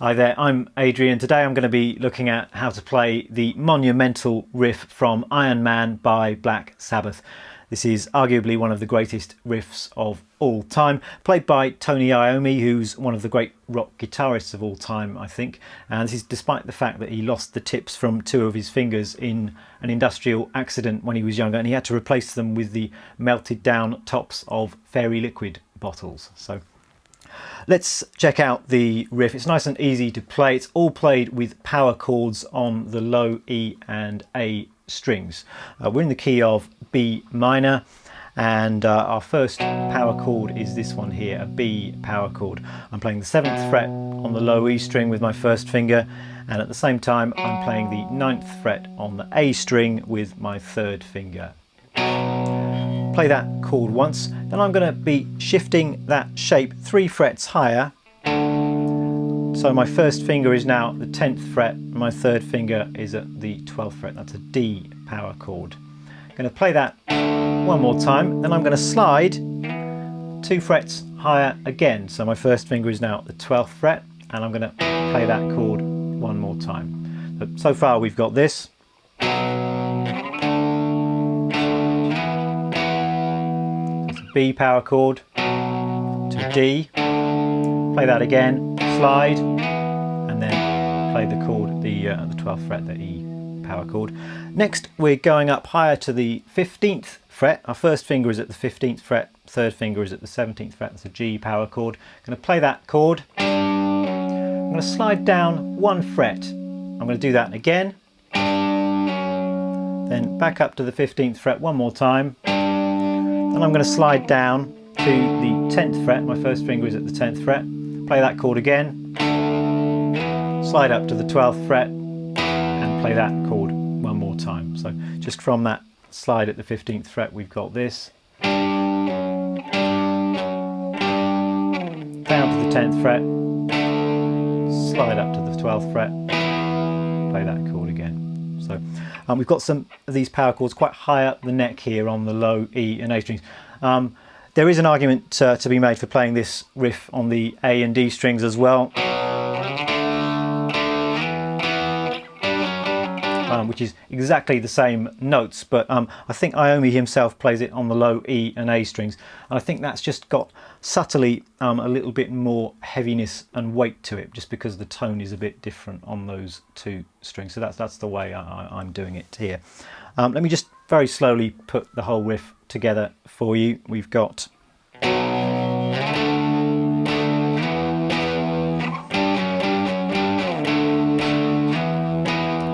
Hi there, I'm Adrian. Today I'm going to be looking at how to play the monumental riff from Iron Man by Black Sabbath. This is arguably one of the greatest riffs of all time, played by Tony Iommi, who's one of the great rock guitarists of all time, I think. And this is despite the fact that he lost the tips from two of his fingers in an industrial accident when he was younger, and he had to replace them with the melted down tops of fairy liquid bottles. So let's check out the riff. It's nice and easy to play. It's all played with power chords on the low E and A strings. We're in the key of B minor, and our first power chord is this one here, a B power chord. I'm playing the 7th fret on the low E string with my first finger, and at the same time I'm playing the 9th fret on the A string with my 3rd finger. Play that chord once, then I'm going to be shifting that shape 3 frets higher. So my first finger is now at the 10th fret, my 3rd finger is at the 12th fret. That's a D power chord. I'm going to play that one more time, then I'm going to slide 2 frets higher again. So my first finger is now at the 12th fret, and I'm going to play that chord one more time. So far we've got this. B power chord to D, play that again, slide, and then play the chord, the 12th fret, the E power chord. Next we're going up higher to the 15th fret. Our first finger is at the 15th fret, 3rd finger is at the 17th fret. That's a G power chord. I'm going to play that chord. I'm going to slide down 1 fret. I'm going to do that again, then back up to the 15th fret one more time. And I'm going to slide down to the 10th fret. My first finger is at the 10th fret. Play that chord again. Slide up to the 12th fret and play that chord one more time. So just from that slide at the 15th fret, we've got this. Down to the 10th fret. Slide up to the 12th fret. Play that chord again. So we've got some of these power chords quite high up the neck here on the low E and A strings. There is an argument to be made for playing this riff on the A and D strings as well, which is exactly the same notes, but I think Iommi himself plays it on the low E and A strings, and I think that's just got subtly a little bit more heaviness and weight to it, just because the tone is a bit different on those two strings. So that's the way I'm doing it here. Let me just very slowly put the whole riff together for you. We've got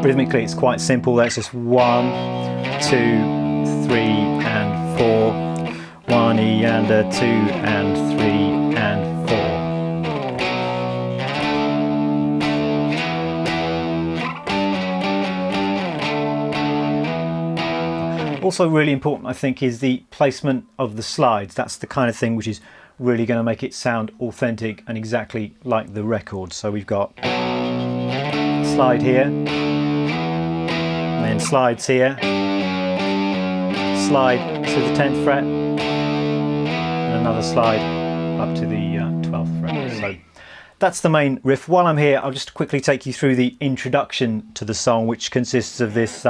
rhythmically it's quite simple. That's just 1, 2, 3 and 4. 1 E and a 2 and 3 and 4. Also really important, I think, is the placement of the slides. That's the kind of thing which is really going to make it sound authentic and exactly like the record. So we've got slide here, and then slides here, slide to the 10th fret, and another slide up to the 12th fret. So that's the main riff. While I'm here, I'll just quickly take you through the introduction to the song, which consists of this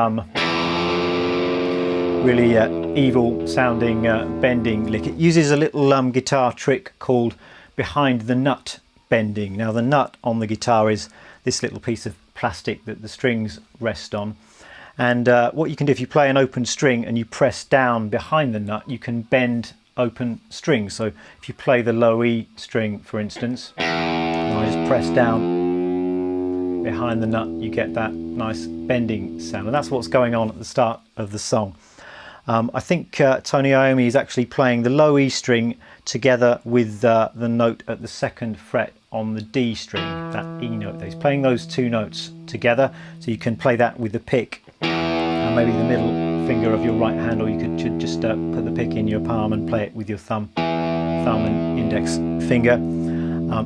really evil sounding bending lick. It uses a little guitar trick called behind the nut bending. Now the nut on the guitar is this little piece of plastic that the strings rest on, and what you can do if you play an open string and you press down behind the nut, you can bend open strings. So if you play the low E string, for instance, and I just press down behind the nut, you get that nice bending sound, and that's what's going on at the start of the song. I think Tony Iommi is actually playing the low E string together with the note at the 2nd fret on the D string, that E note there. He's playing those two notes together, so you can play that with the pick and maybe the middle finger of your right hand, or you could just put the pick in your palm and play it with your thumb and index finger.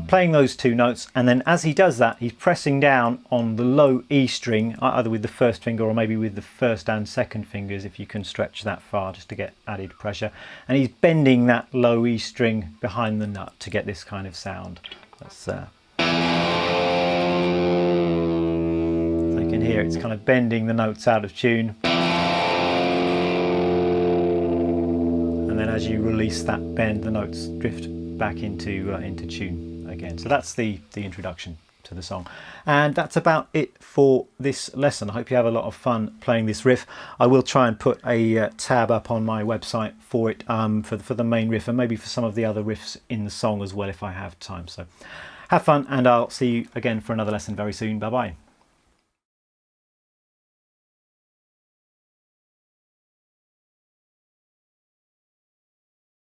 Playing those two notes, and then as he does that, he's pressing down on the low E string, either with the first finger or maybe with the first and second fingers, if you can stretch that far just to get added pressure, and he's bending that low E string behind the nut to get this kind of sound. That's So you can hear it's kind of bending the notes out of tune. And then as you release that bend, the notes drift back into tune again. So that's the introduction to the song, and that's about it for this lesson. I hope you have a lot of fun playing this riff. I will try and put a tab up on my website for it, for the main riff, and maybe for some of the other riffs in the song as well if I have time. So have fun, and I'll see you again for another lesson very soon. Bye bye.